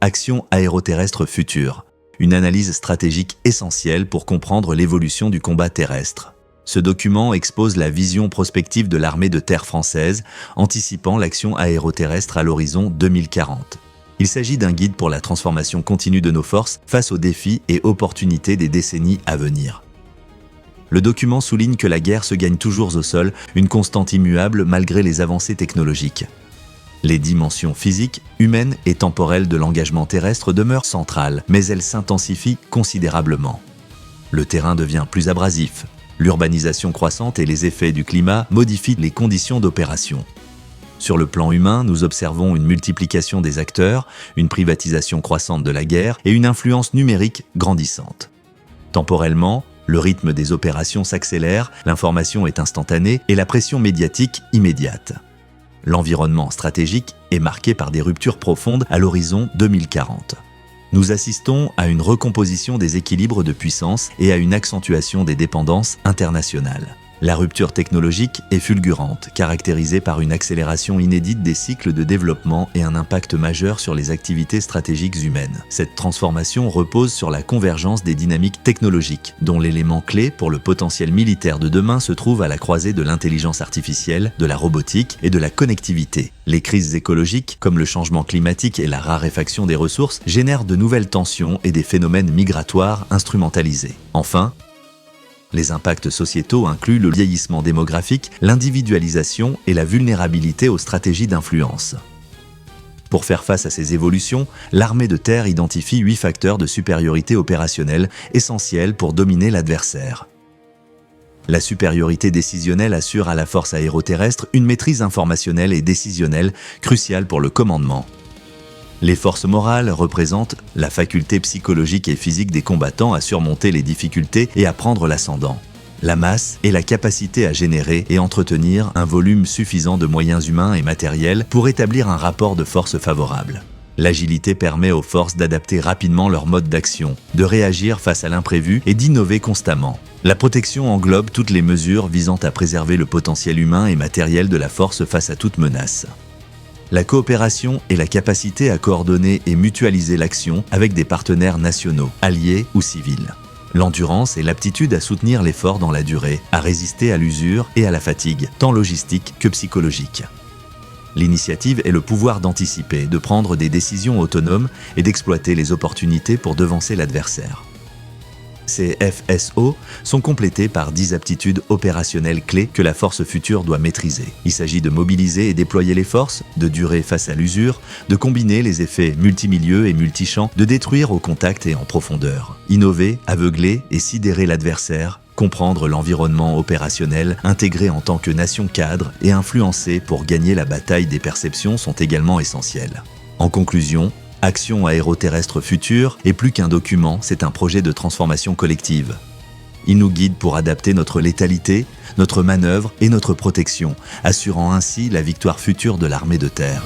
Action aéroterrestre future, une analyse stratégique essentielle pour comprendre l'évolution du combat terrestre. Ce document expose la vision prospective de l'armée de terre française, anticipant l'action aéroterrestre à l'horizon 2040. Il s'agit d'un guide pour la transformation continue de nos forces face aux défis et opportunités des décennies à venir. Le document souligne que la guerre se gagne toujours au sol, une constante immuable malgré les avancées technologiques. Les dimensions physiques, humaines et temporelles de l'engagement terrestre demeurent centrales, mais elles s'intensifient considérablement. Le terrain devient plus abrasif. L'urbanisation croissante et les effets du climat modifient les conditions d'opération. Sur le plan humain, nous observons une multiplication des acteurs, une privatisation croissante de la guerre et une influence numérique grandissante. Temporellement, le rythme des opérations s'accélère, l'information est instantanée et la pression médiatique immédiate. L'environnement stratégique est marqué par des ruptures profondes à l'horizon 2040. Nous assistons à une recomposition des équilibres de puissance et à une accentuation des dépendances internationales. La rupture technologique est fulgurante, caractérisée par une accélération inédite des cycles de développement et un impact majeur sur les activités stratégiques humaines. Cette transformation repose sur la convergence des dynamiques technologiques, dont l'élément clé pour le potentiel militaire de demain se trouve à la croisée de l'intelligence artificielle, de la robotique et de la connectivité. Les crises écologiques, comme le changement climatique et la raréfaction des ressources, génèrent de nouvelles tensions et des phénomènes migratoires instrumentalisés. Enfin, les impacts sociétaux incluent le vieillissement démographique, l'individualisation et la vulnérabilité aux stratégies d'influence. Pour faire face à ces évolutions, l'armée de terre identifie 8 facteurs de supériorité opérationnelle essentiels pour dominer l'adversaire. La supériorité décisionnelle assure à la force aéroterrestre une maîtrise informationnelle et décisionnelle cruciale pour le commandement. Les forces morales représentent la faculté psychologique et physique des combattants à surmonter les difficultés et à prendre l'ascendant. La masse est la capacité à générer et entretenir un volume suffisant de moyens humains et matériels pour établir un rapport de force favorable. L'agilité permet aux forces d'adapter rapidement leur mode d'action, de réagir face à l'imprévu et d'innover constamment. La protection englobe toutes les mesures visant à préserver le potentiel humain et matériel de la force face à toute menace. La coopération est la capacité à coordonner et mutualiser l'action avec des partenaires nationaux, alliés ou civils. L'endurance est l'aptitude à soutenir l'effort dans la durée, à résister à l'usure et à la fatigue, tant logistique que psychologique. L'initiative est le pouvoir d'anticiper, de prendre des décisions autonomes et d'exploiter les opportunités pour devancer l'adversaire. Ces FSO sont complétés par 10 aptitudes opérationnelles clés que la force future doit maîtriser. Il s'agit de mobiliser et déployer les forces, de durer face à l'usure, de combiner les effets multimilieux et multichamps, de détruire au contact et en profondeur. Innover, aveugler et sidérer l'adversaire, comprendre l'environnement opérationnel, intégrer en tant que nation cadre et influencer pour gagner la bataille des perceptions sont également essentiels. En conclusion, Action aéroterrestre future est plus qu'un document, c'est un projet de transformation collective. Il nous guide pour adapter notre létalité, notre manœuvre et notre protection, assurant ainsi la victoire future de l'armée de terre.